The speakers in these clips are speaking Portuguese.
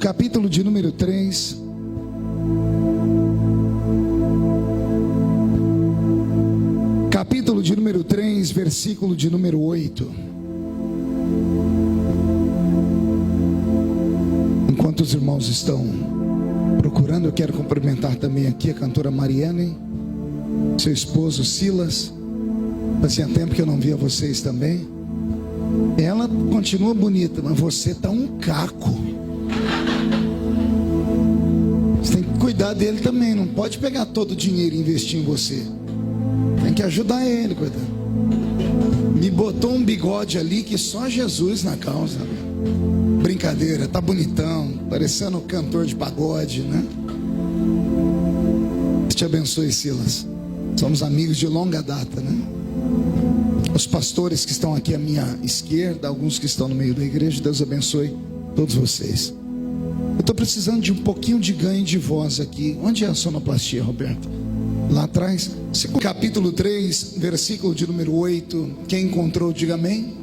capítulo de número 3. Capítulo de número 3, versículo de número 8. Enquanto os irmãos estão procurando, eu quero cumprimentar também aqui a cantora Mariane, seu esposo Silas. Fazia tempo que eu não via vocês também. Ela continua bonita, mas você tá um caco. Você tem que cuidar dele também. Não pode pegar todo o dinheiro e investir em você. Tem que ajudar ele, coitado. Me botou um bigode ali que só Jesus na causa. Brincadeira, tá bonitão, parecendo um cantor de pagode, né? Deus te abençoe, Silas. Somos amigos de longa data, né? Os pastores que estão aqui à minha esquerda, alguns que estão no meio da igreja, Deus abençoe todos vocês. Eu estou precisando de um pouquinho de ganho de voz aqui. Onde é a sonoplastia, Roberto? Lá atrás. Capítulo 3, versículo de número 8. Quem encontrou, diga amém.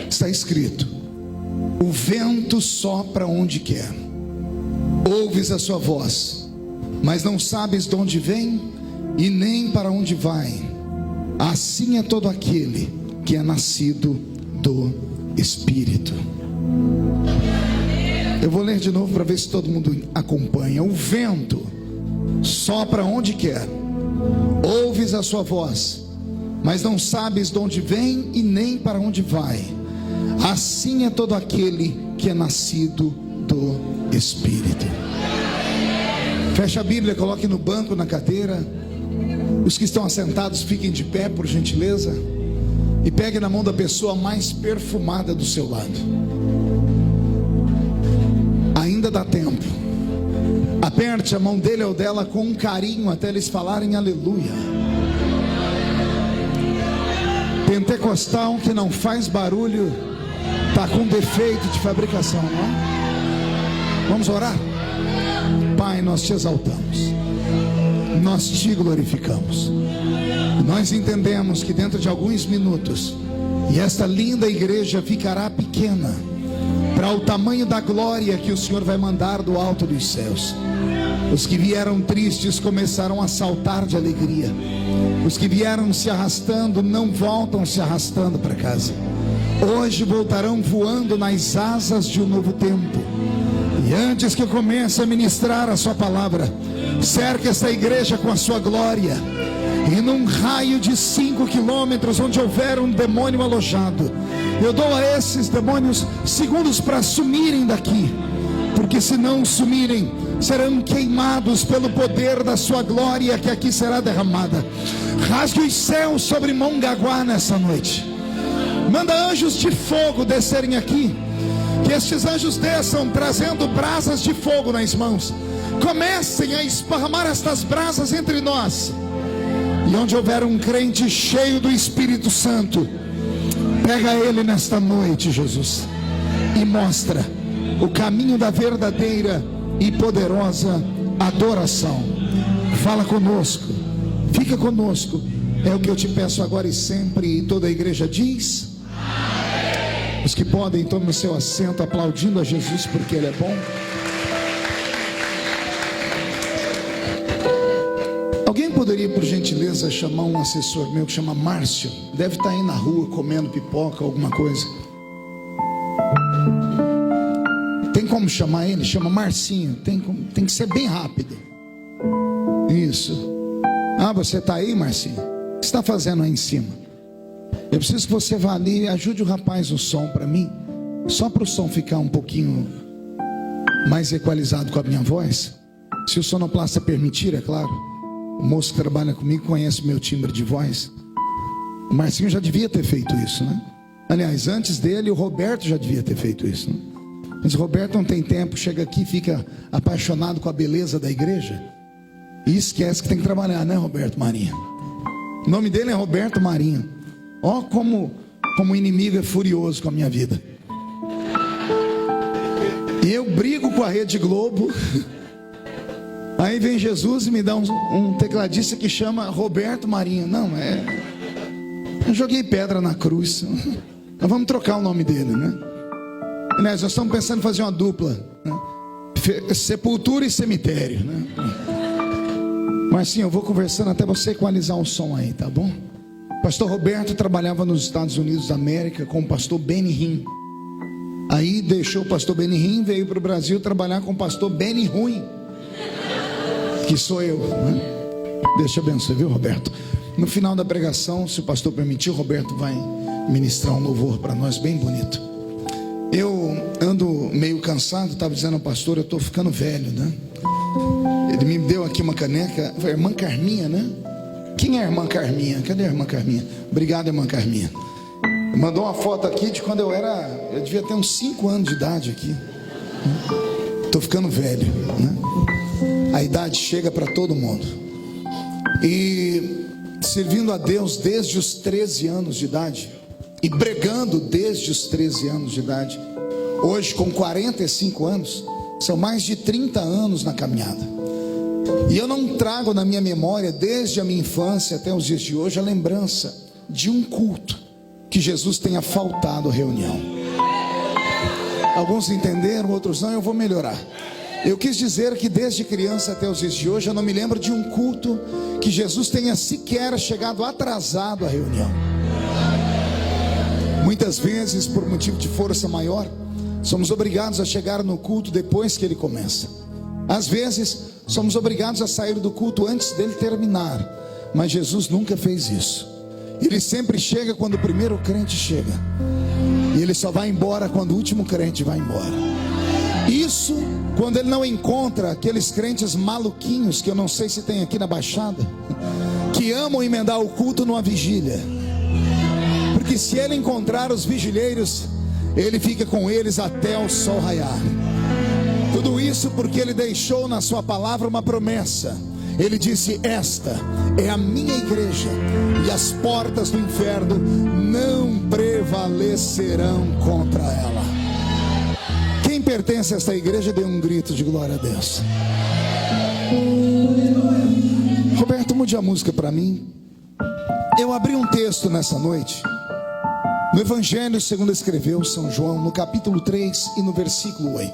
Está escrito: o vento sopra onde quer, ouves a sua voz, mas não sabes de onde vem e nem para onde vai. Assim é todo aquele que é nascido do Espírito. Eu vou ler de novo para ver se todo mundo acompanha. O vento sopra onde quer, ouves a sua voz, mas não sabes de onde vem e nem para onde vai. Assim é todo aquele que é nascido do Espírito. Feche a Bíblia, coloque no banco, na cadeira. Os que estão assentados, fiquem de pé, por gentileza. E pegue na mão da pessoa mais perfumada do seu lado. Ainda dá tempo. Aperte a mão dele ou dela com um carinho até eles falarem aleluia. Pentecostal que não faz barulho está com defeito de fabricação, não é? Vamos orar? Pai, nós te exaltamos, nós te glorificamos. Nós entendemos que dentro de alguns minutos, e esta linda igreja ficará pequena para o tamanho da glória que o Senhor vai mandar do alto dos céus. Os que vieram tristes começarão a saltar de alegria. Os que vieram se arrastando não voltam se arrastando para casa. Hoje voltarão voando nas asas de um novo tempo. E antes que eu comece a ministrar a sua palavra, cerque essa igreja com a sua glória. E num raio de 5 quilômetros, onde houver um demônio alojado, eu dou a esses demônios segundos para sumirem daqui. Porque se não sumirem, serão queimados pelo poder da sua glória que aqui será derramada. Rasgue os céus sobre Mongaguá nessa noite. Manda anjos de fogo descerem aqui. Que estes anjos desçam trazendo brasas de fogo nas mãos. Comecem a esparramar estas brasas entre nós. E onde houver um crente cheio do Espírito Santo, pega ele nesta noite, Jesus, e mostra o caminho da verdadeira e poderosa adoração. Fala conosco, fica conosco. É o que eu te peço agora e sempre. E toda a igreja diz: os que podem, tomem o seu assento, aplaudindo a Jesus porque Ele é bom. Alguém poderia, por gentileza, chamar um assessor meu que chama Márcio? Deve estar aí na rua comendo pipoca, alguma coisa. Tem como chamar ele? Chama Marcinho. Tem que ser bem rápido. Isso. Ah, você está aí, Marcinho? O que você está fazendo aí em cima? Eu preciso que você vá ali e ajude o rapaz no som para mim. Só para o som ficar um pouquinho mais equalizado com a minha voz. Se o sonoplasta permitir, é claro. O moço que trabalha comigo conhece o meu timbre de voz. O Marcinho já devia ter feito isso, né? Aliás, antes dele, o Roberto já devia ter feito isso, né? Mas o Roberto não tem tempo. Chega aqui e fica apaixonado com a beleza da igreja e esquece que tem que trabalhar, né, Roberto Marinho? O nome dele é Roberto Marinho. Ó, como o inimigo é furioso com a minha vida. E eu brigo com a Rede Globo. Aí vem Jesus e me dá um tecladista que chama Roberto Marinho. Não, eu joguei pedra na cruz. Nós vamos trocar o nome dele, né? Nós estamos pensando em fazer uma dupla, né? Sepultura e cemitério, né? Mas sim, eu vou conversando até você equalizar o som aí, tá bom? Pastor Roberto trabalhava nos Estados Unidos da América com o pastor Benny Hinn. Aí deixou o pastor Benny Hinn, veio para o Brasil trabalhar com o pastor Benny Ruim, que sou eu, né? Deixa eu abençoar, viu, Roberto? No final da pregação, se o pastor permitir, o Roberto vai ministrar um louvor para nós bem bonito. Eu ando meio cansado, estava dizendo ao pastor, eu estou ficando velho, né? Ele me deu aqui uma caneca, foi a irmã Carminha, né? Quem é a irmã Carminha? Cadê a irmã Carminha? Obrigado, irmã Carminha. Mandou uma foto aqui de quando eu devia ter uns 5 anos de idade aqui. Estou ficando velho, né? A idade chega para todo mundo. E servindo a Deus desde os 13 anos de idade, e bregando desde os 13 anos de idade, hoje com 45 anos, são mais de 30 anos na caminhada. E eu não trago na minha memória, desde a minha infância até os dias de hoje, a lembrança de um culto que Jesus tenha faltado à reunião. Alguns entenderam, outros não, eu vou melhorar. Eu quis dizer que desde criança até os dias de hoje, eu não me lembro de um culto que Jesus tenha sequer chegado atrasado à reunião. Muitas vezes, por motivo de força maior, somos obrigados a chegar no culto depois que ele começa. Às vezes, somos obrigados a sair do culto antes dele terminar. Mas Jesus nunca fez isso. Ele sempre chega quando o primeiro crente chega. E ele só vai embora quando o último crente vai embora. Isso quando ele não encontra aqueles crentes maluquinhos, que eu não sei se tem aqui na Baixada, que amam emendar o culto numa vigília. Porque se ele encontrar os vigilheiros, ele fica com eles até o sol raiar. Tudo isso porque ele deixou na sua palavra uma promessa. Ele disse: esta é a minha igreja, e as portas do inferno não prevalecerão contra ela. Quem pertence a esta igreja, dê um grito de glória a Deus. Roberto, mude a música para mim. Eu abri um texto nessa noite no Evangelho segundo escreveu São João, no capítulo 3 e no versículo 8.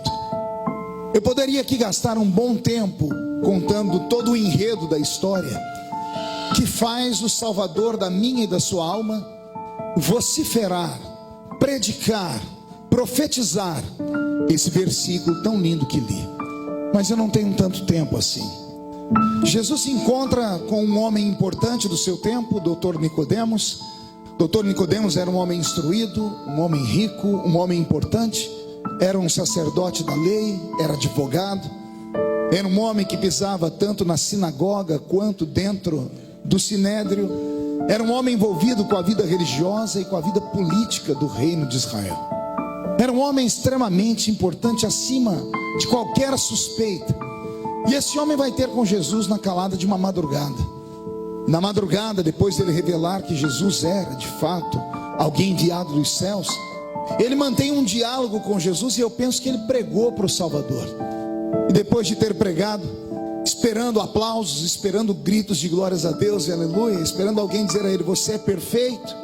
Eu poderia aqui gastar um bom tempo contando todo o enredo da história que faz o Salvador da minha e da sua alma vociferar, predicar, profetizar esse versículo tão lindo que li. Mas eu não tenho tanto tempo assim. Jesus se encontra com um homem importante do seu tempo, Dr. Nicodemos. Dr. Nicodemos era um homem instruído, um homem rico, um homem importante. Era um sacerdote da lei, era advogado. Era um homem que pisava tanto na sinagoga quanto dentro do sinédrio. Era um homem envolvido com a vida religiosa e com a vida política do reino de Israel. Era um homem extremamente importante, acima de qualquer suspeita. E esse homem vai ter com Jesus na calada de uma madrugada. Na madrugada, depois dele revelar que Jesus era de fato alguém enviado dos céus, ele mantém um diálogo com Jesus, e eu penso que ele pregou para o Salvador. E depois de ter pregado, esperando aplausos, esperando gritos de glórias a Deus e aleluia, esperando alguém dizer a ele: você é perfeito,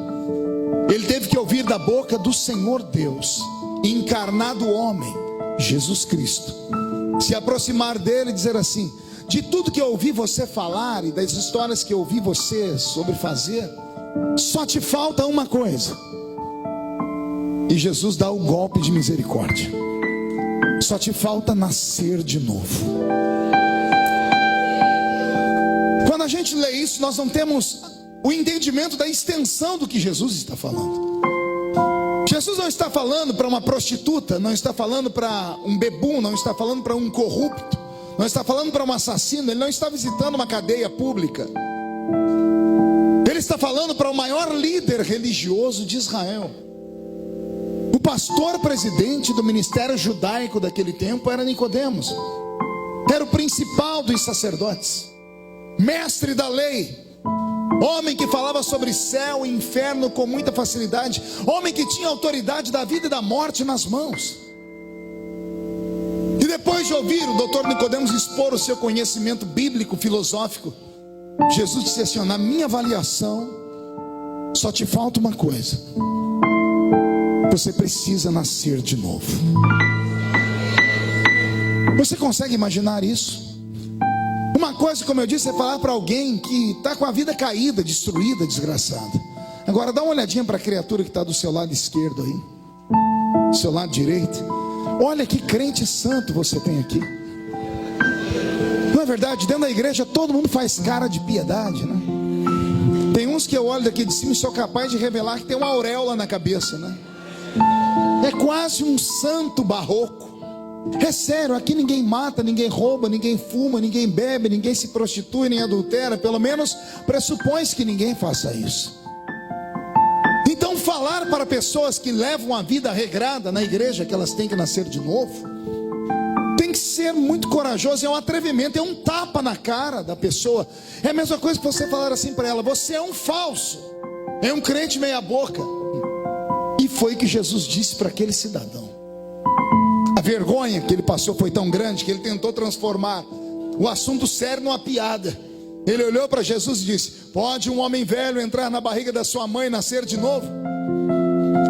ele teve que ouvir da boca do Senhor Deus, encarnado homem, Jesus Cristo, se aproximar dele e dizer assim: de tudo que eu ouvi você falar e das histórias que eu ouvi você sobre fazer, só te falta uma coisa. E Jesus dá o golpe de misericórdia: só te falta nascer de novo. Quando a gente lê isso, nós não temos o entendimento da extensão do que Jesus está falando. Jesus não está falando para uma prostituta, não está falando para um bebum, não está falando para um corrupto, não está falando para um assassino. Ele não está visitando uma cadeia pública. Ele está falando para o maior líder religioso de Israel. O pastor presidente do ministério judaico daquele tempo era Nicodemos. Era o principal dos sacerdotes, mestre da lei, homem que falava sobre céu e inferno com muita facilidade, homem que tinha autoridade da vida e da morte nas mãos. E depois de ouvir o doutor Nicodemos expor o seu conhecimento bíblico, filosófico, Jesus disse assim: na minha avaliação, só te falta uma coisa. Você precisa nascer de novo. Você consegue imaginar isso? Uma coisa, como eu disse, é falar para alguém que está com a vida caída, destruída, desgraçada. Agora dá uma olhadinha para a criatura que está do seu lado esquerdo aí, do seu lado direito. Olha que crente santo você tem aqui. Não é verdade? Dentro da igreja todo mundo faz cara de piedade, né? Tem uns que eu olho daqui de cima e sou capaz de revelar que tem uma auréola na cabeça, né? É quase um santo barroco. É sério, aqui ninguém mata, ninguém rouba, ninguém fuma, ninguém bebe, ninguém se prostitui, nem adultera. Pelo menos pressupõe-se que ninguém faça isso. Então falar para pessoas que levam a vida regrada na igreja que elas têm que nascer de novo, tem que ser muito corajoso, é um atrevimento, é um tapa na cara da pessoa. É a mesma coisa que você falar assim para ela: você é um falso, é um crente meia boca. E foi o que Jesus disse para aquele cidadão. A vergonha que ele passou foi tão grande que ele tentou transformar o assunto sério numa piada. Ele olhou para Jesus e disse: pode um homem velho entrar na barriga da sua mãe e nascer de novo?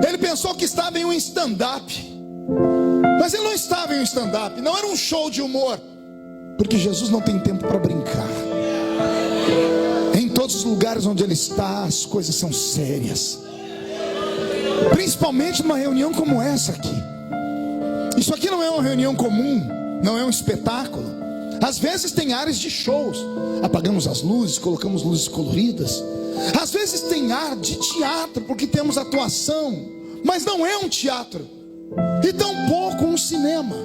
Ele pensou que estava em um stand-up, mas ele não estava em um stand-up, não era um show de humor, porque Jesus não tem tempo para brincar. Em todos os lugares onde ele está, as coisas são sérias, principalmente numa reunião como essa aqui. Isso aqui não é uma reunião comum, não é um espetáculo. Às vezes tem áreas de shows, apagamos as luzes, colocamos luzes coloridas. Às vezes tem ar de teatro, porque temos atuação, mas não é um teatro, e tampouco um cinema.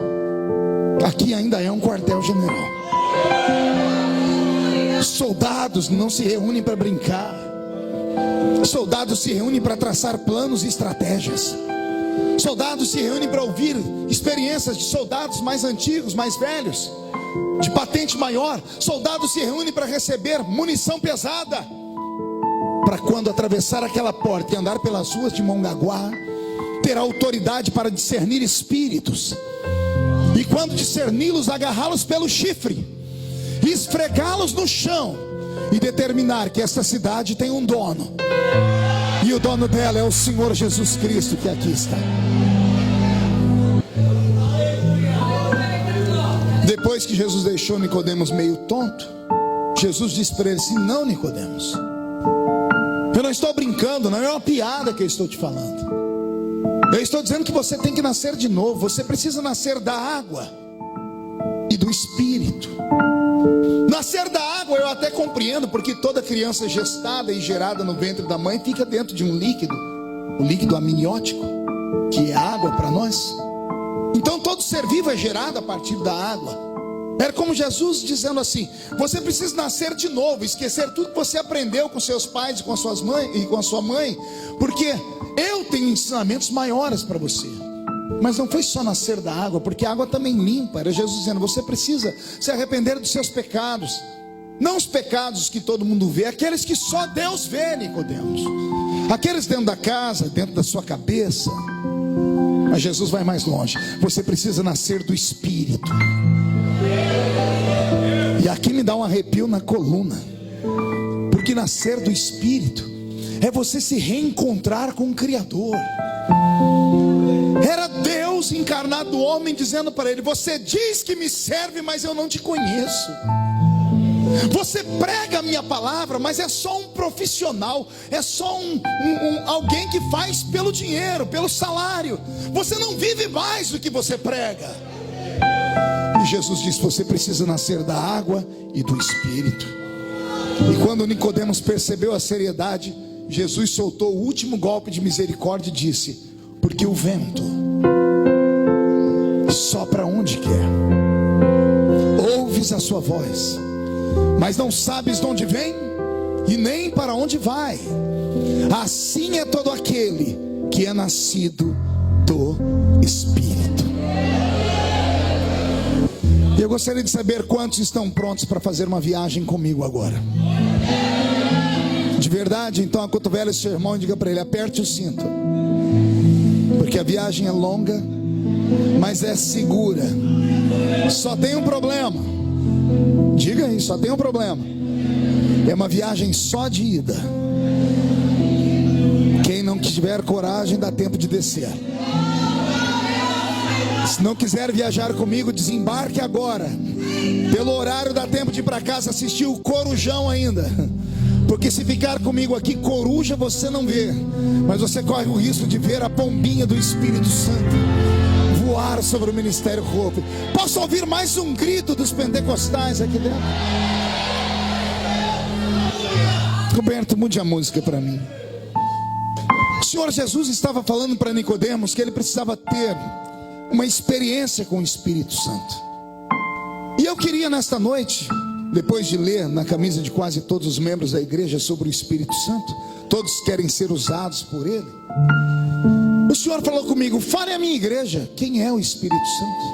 Aqui ainda é um quartel-general. Soldados não se reúnem para brincar. Soldados se reúnem para traçar planos e estratégias. Soldados se reúnem para ouvir experiências de soldados mais antigos, mais velhos, de patente maior. Soldados se reúnem para receber munição pesada, para quando atravessar aquela porta e andar pelas ruas de Mongaguá, ter autoridade para discernir espíritos, e quando discerni-los, agarrá-los pelo chifre, esfregá-los no chão e determinar que esta cidade tem um dono, e o dono dela é o Senhor Jesus Cristo, que aqui está. Depois que Jesus deixou Nicodemos meio tonto, Jesus disse para ele assim: não, Nicodemos, eu não estou brincando, não é uma piada que eu estou te falando. Eu estou dizendo que você tem que nascer de novo. Você precisa nascer da água e do Espírito. Nascer da água eu até compreendo, porque toda criança gestada e gerada no ventre da mãe fica dentro de um líquido, o líquido amniótico, que é água para nós. Então todo ser vivo é gerado a partir da água. Era como Jesus dizendo assim: você precisa nascer de novo, esquecer tudo que você aprendeu com seus pais e com suas mães e com a sua mãe, porque eu tenho ensinamentos maiores para você. Mas não foi só nascer da água, porque a água também limpa. Era Jesus dizendo: você precisa se arrepender dos seus pecados, não os pecados que todo mundo vê, aqueles que só Deus vê, Nicodemos, aqueles dentro da casa, dentro da sua cabeça. Mas Jesus vai mais longe: você precisa nascer do Espírito. E aqui me dá um arrepio na coluna, porque nascer do Espírito é você se reencontrar com o Criador. Era Deus encarnado no homem dizendo para ele: você diz que me serve, mas eu não te conheço. Você prega a minha palavra, mas é só um profissional, é só alguém que faz pelo dinheiro, pelo salário. Você não vive mais do que você prega. E Jesus disse: você precisa nascer da água e do Espírito. E quando Nicodemos percebeu a seriedade, Jesus soltou o último golpe de misericórdia e disse: porque o vento sopra onde quer, ouves a sua voz, mas não sabes de onde vem e nem para onde vai. Assim é todo aquele que é nascido do Espírito. E eu gostaria de saber quantos estão prontos para fazer uma viagem comigo agora. De verdade, então acotovela esse seu irmão e diga para ele: aperte o cinto, porque a viagem é longa, mas é segura. Só tem um problema. Diga aí, só tem um problema. É uma viagem só de ida. Quem não tiver coragem, dá tempo de descer. Se não quiser viajar comigo, desembarque agora. Pelo horário dá tempo de ir para casa assistir o Corujão ainda. Porque se ficar comigo aqui, coruja você não vê, mas você corre o risco de ver a pombinha do Espírito Santo voar sobre o Ministério Hope. Posso ouvir mais um grito dos pentecostais aqui dentro? Roberto, mude a música para mim. O Senhor Jesus estava falando para Nicodemos que ele precisava ter uma experiência com o Espírito Santo. E eu queria nesta noite, depois de ler na camisa de quase todos os membros da igreja sobre o Espírito Santo, todos querem ser usados por ele. O Senhor falou comigo: fale à minha igreja quem é o Espírito Santo,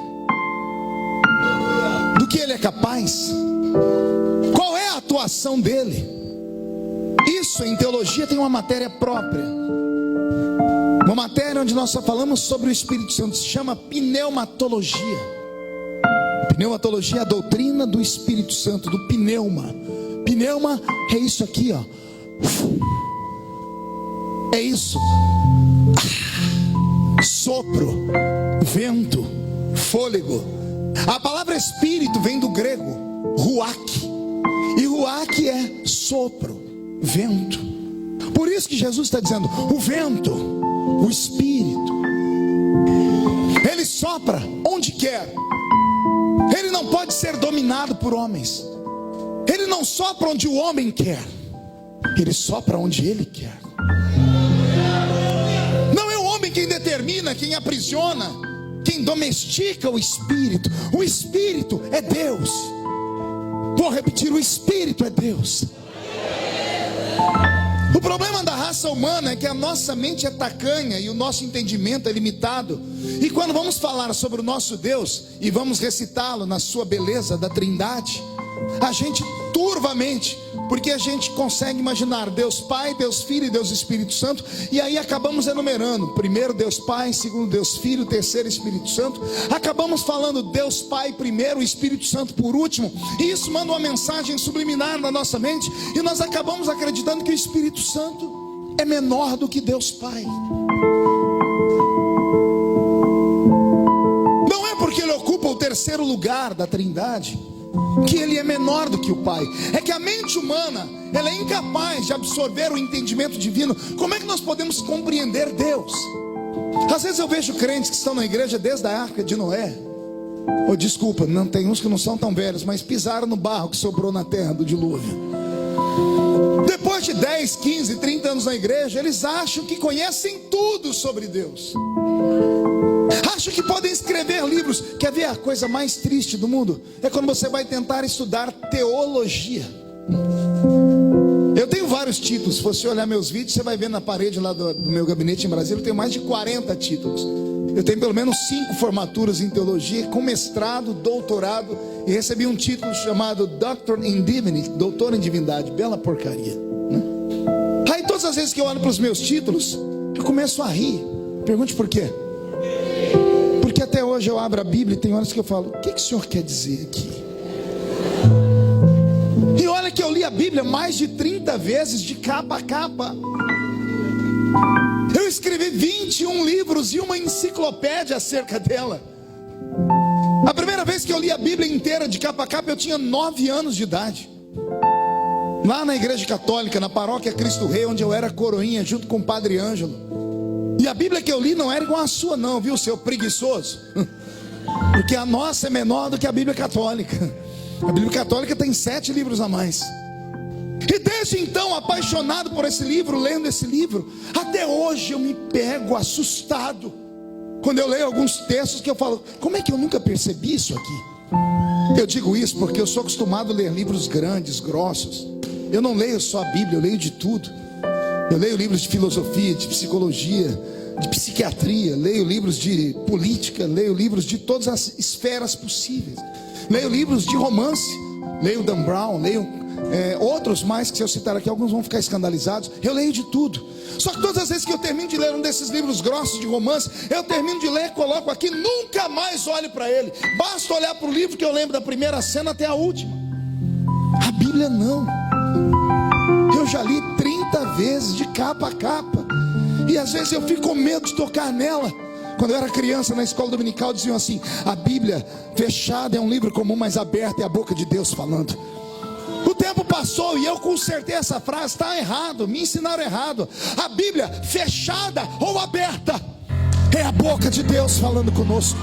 do que ele é capaz, qual é a atuação dele. Isso em teologia tem uma matéria própria, uma matéria onde nós só falamos sobre o Espírito Santo, se chama pneumatologia. Pneumatologia é a doutrina do Espírito Santo, do pneuma. Pneuma é isso aqui, ó. É isso. Sopro, vento, fôlego. A palavra espírito vem do grego ruach. E ruach é sopro, vento. Por isso que Jesus está dizendo: o vento, o Espírito, ele sopra onde quer. Ele não pode ser dominado por homens. Ele não sopra onde o homem quer. Ele sopra onde ele quer. Não é o homem quem determina, quem aprisiona, quem domestica o Espírito. O Espírito é Deus. Vou repetir: o Espírito é Deus. O problema da raça humana é que a nossa mente é tacanha e o nosso entendimento é limitado. E quando vamos falar sobre o nosso Deus e vamos recitá-lo na sua beleza da Trindade, a gente turva a mente, porque a gente consegue imaginar Deus Pai, Deus Filho e Deus Espírito Santo, e aí acabamos enumerando: primeiro Deus Pai, segundo Deus Filho, terceiro Espírito Santo. Acabamos falando Deus Pai primeiro, o Espírito Santo por último, e isso manda uma mensagem subliminar na nossa mente, e nós acabamos acreditando que o Espírito Santo é menor do que Deus Pai. Não é porque ele ocupa o terceiro lugar da Trindade que ele é menor do que o Pai. É que a mente humana, ela é incapaz de absorver o entendimento divino. Como é que nós podemos compreender Deus? Às vezes eu vejo crentes que estão na igreja desde a arca de Noé. Ou desculpa, não, tem uns que não são tão velhos, mas pisaram no barro que sobrou na terra do dilúvio. Depois de 10, 15, 30 anos na igreja, eles acham que conhecem tudo sobre Deus. Acham que podem escrever livros. Quer ver a coisa mais triste do mundo? É quando você vai tentar estudar teologia. Eu tenho vários títulos. Se você olhar meus vídeos, você vai ver na parede lá do meu gabinete em Brasília, eu tenho mais de 40 títulos. Eu tenho pelo menos 5 formaturas em teologia, com mestrado, doutorado, e recebi um título chamado Doctor in Divinity, doutor em divindade. Bela porcaria, né? Aí todas as vezes que eu olho para os meus títulos, eu começo a rir. Pergunte por quê? Porque até hoje eu abro a Bíblia e tem horas que eu falo: o que o senhor quer dizer aqui? E olha que eu li a Bíblia mais de 30 vezes, de capa a capa. Eu escrevi 21 livros e uma enciclopédia acerca dela. A primeira vez que eu li a Bíblia inteira de capa a capa, eu tinha 9 anos de idade, lá na igreja católica, na paróquia Cristo Rei, onde eu era coroinha junto com o Padre Ângelo. E a Bíblia que eu li não era igual a sua não, viu, seu preguiçoso? Porque a nossa é menor do que a Bíblia católica. A Bíblia católica tem 7 livros a mais. E desde então, apaixonado por esse livro, lendo esse livro, até hoje eu me pego assustado quando eu leio alguns textos que eu falo: como é que eu nunca percebi isso aqui? Eu digo isso porque eu sou acostumado a ler livros grandes, grossos. Eu não leio só a Bíblia, eu leio de tudo. Eu leio livros de filosofia, de psicologia, de psiquiatria, leio livros de política, leio livros de todas as esferas possíveis. Leio livros de romance, leio Dan Brown, leio outros mais que se eu citar aqui, alguns vão ficar escandalizados. Eu leio de tudo. Só que todas as vezes que eu termino de ler um desses livros grossos de romance, eu termino de ler, coloco aqui, nunca mais olho para ele. Basta olhar para o livro que eu lembro da primeira cena até a última. A Bíblia não. Eu já li 30 vezes de capa a capa. E às vezes eu fico com medo de tocar nela. Quando eu era criança na escola dominical diziam assim: a Bíblia fechada é um livro comum, mas aberta é a boca de Deus falando. O tempo passou e eu consertei essa frase. Está errado, me ensinaram errado. A Bíblia fechada ou aberta é a boca de Deus falando conosco.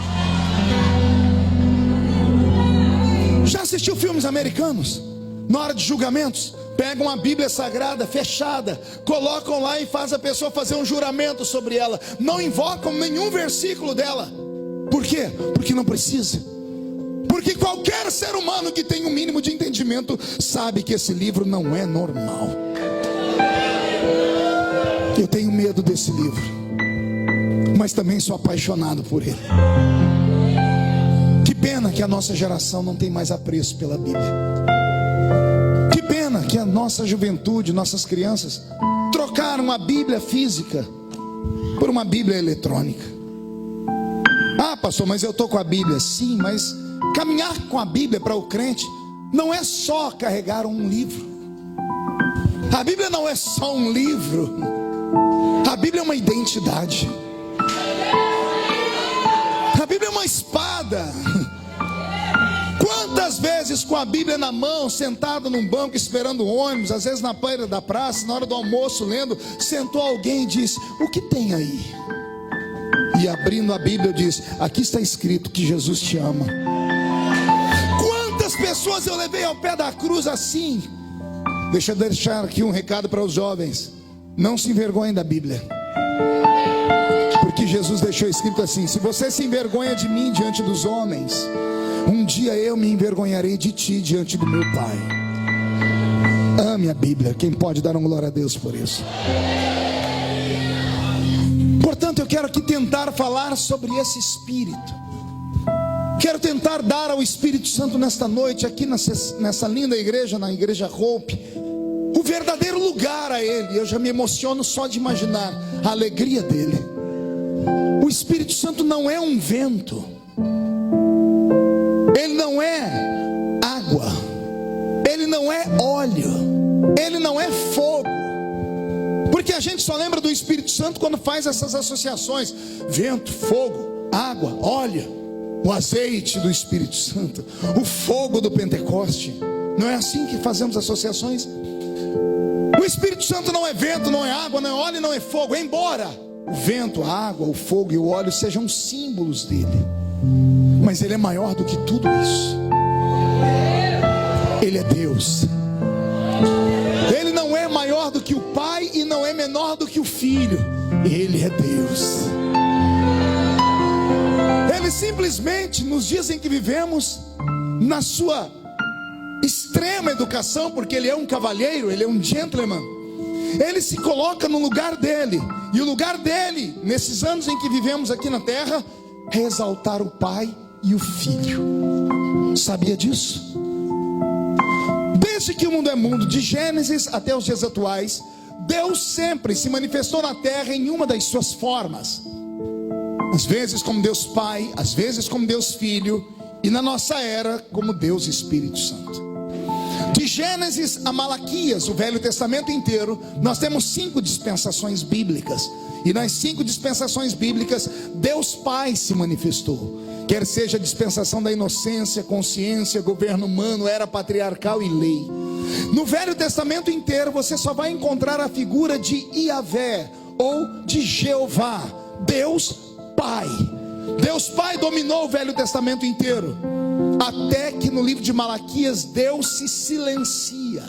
Já assistiu filmes americanos? Na hora de julgamentos, pegam a Bíblia Sagrada fechada, colocam lá e faz a pessoa fazer um juramento sobre ela. Não invocam nenhum versículo dela. Por quê? Porque não precisa. Porque qualquer ser humano que tem um mínimo de entendimento sabe que esse livro não é normal. Eu tenho medo desse livro, mas também sou apaixonado por ele. Que pena que a nossa geração não tem mais apreço pela Bíblia. Que pena que a nossa juventude, nossas crianças trocaram a Bíblia física por uma Bíblia eletrônica. Ah, pastor, mas eu estou com a Bíblia. Sim, mas caminhar com a Bíblia para o crente não é só carregar um livro. A Bíblia não é só um livro. A Bíblia é uma identidade. A Bíblia é uma espada. Quantas vezes com a Bíblia na mão, sentado num banco esperando o ônibus, às vezes na beira da praça, na hora do almoço lendo, sentou alguém e disse: o que tem aí? E abrindo a Bíblia diz: aqui está escrito que Jesus te ama. Quantas pessoas eu levei ao pé da cruz assim? Deixa eu deixar aqui um recado para os jovens: não se envergonhem da Bíblia, porque Jesus deixou escrito assim: se você se envergonha de mim diante dos homens, um dia eu me envergonharei de ti diante do meu Pai. Ame a Bíblia. Quem pode dar uma glória a Deus por isso? Portanto, eu quero aqui tentar falar sobre esse Espírito. Quero tentar dar ao Espírito Santo nesta noite, aqui nessa linda igreja, na igreja Hope, o verdadeiro lugar a Ele. Eu já me emociono só de imaginar a alegria dele. O Espírito Santo não é um vento, ele não é água, ele não é óleo, ele não é fogo. Porque a gente só lembra do Espírito Santo quando faz essas associações: vento, fogo, água, óleo, o azeite do Espírito Santo, o fogo do Pentecoste. Não é assim que fazemos associações? O Espírito Santo não é vento, não é água, não é óleo, não é fogo. Embora o vento, a água, o fogo e o óleo sejam símbolos dele, mas ele é maior do que tudo isso. Ele é Deus. Ele não é maior do que o Pai e não é menor do que o Filho. Ele é Deus. Ele simplesmente, nos dias em que vivemos, na sua extrema educação, porque ele é um cavalheiro, ele é um gentleman, ele se coloca no lugar dele. E o lugar dele, nesses anos em que vivemos aqui na terra, é exaltar o Pai e o Filho. Sabia disso? Desde que o mundo é mundo, de Gênesis até os dias atuais, Deus sempre se manifestou na terra em uma das suas formas. Às vezes como Deus Pai, às vezes como Deus Filho, e na nossa era como Deus Espírito Santo. De Gênesis a Malaquias, o Velho Testamento inteiro, nós temos 5 dispensações bíblicas. E nas 5 dispensações bíblicas, Deus Pai se manifestou. Quer seja a dispensação da inocência, consciência, governo humano, era patriarcal e lei. No Velho Testamento inteiro você só vai encontrar a figura de Iavé ou de Jeová, Deus Pai. Deus Pai dominou o Velho Testamento inteiro, até que no livro de Malaquias Deus se silencia.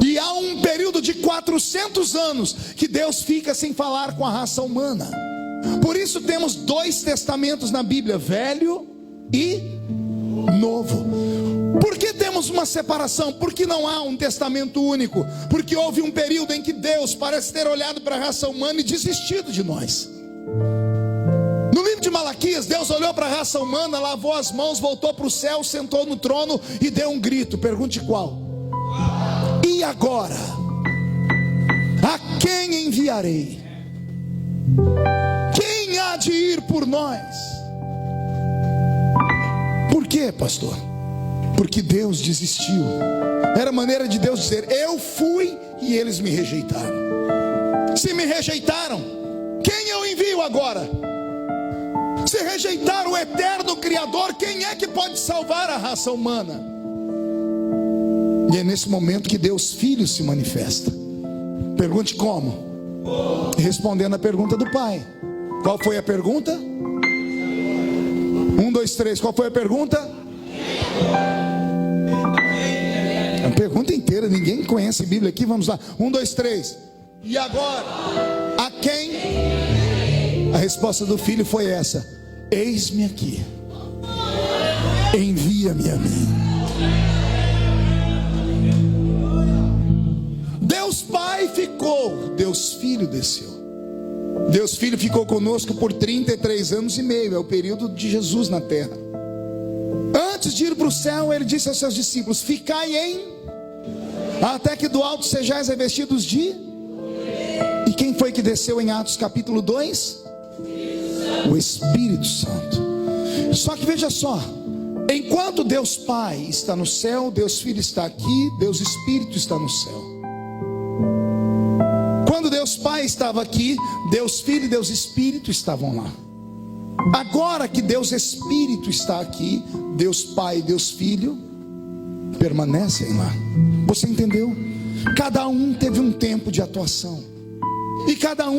E há um período de 400 anos que Deus fica sem falar com a raça humana. Por isso temos 2 testamentos na Bíblia, Velho e Novo. Por que temos uma separação? Porque não há um testamento único. Porque houve um período em que Deus parece ter olhado para a raça humana e desistido de nós. No livro de Malaquias, Deus olhou para a raça humana, lavou as mãos, voltou para o céu, sentou no trono e deu um grito. Pergunte qual? E agora? A quem enviarei? Quem há de ir por nós? Por quê, pastor? Porque Deus desistiu. Era a maneira de Deus dizer: eu fui e eles me rejeitaram. Se me rejeitaram, quem eu envio agora? Se rejeitaram o eterno Criador, quem é que pode salvar a raça humana? E é nesse momento que Deus Filho se manifesta. Pergunte como? Respondendo a pergunta do Pai. Qual foi a pergunta? 1, 2, 3. Qual foi a pergunta? A pergunta inteira, ninguém conhece a Bíblia aqui. Vamos lá. 1, 2, 3. E agora? A quem? A resposta do Filho foi essa: eis-me aqui, envia-me a mim. Deus Pai ficou, Deus Filho desceu. Deus Filho ficou conosco por 33 anos e meio, é o período de Jesus na terra. Antes de ir para o céu, ele disse aos seus discípulos: ficai até que do alto sejais revestidos de... E quem foi que desceu em Atos capítulo 2? O Espírito Santo. Só que veja só, enquanto Deus Pai está no céu, Deus Filho está aqui, Deus Espírito está no céu. Quando Deus Pai estava aqui, Deus Filho e Deus Espírito estavam lá. Agora que Deus Espírito está aqui, Deus Pai e Deus Filho permanecem lá. Você entendeu? Cada um teve um tempo de atuação, e cada um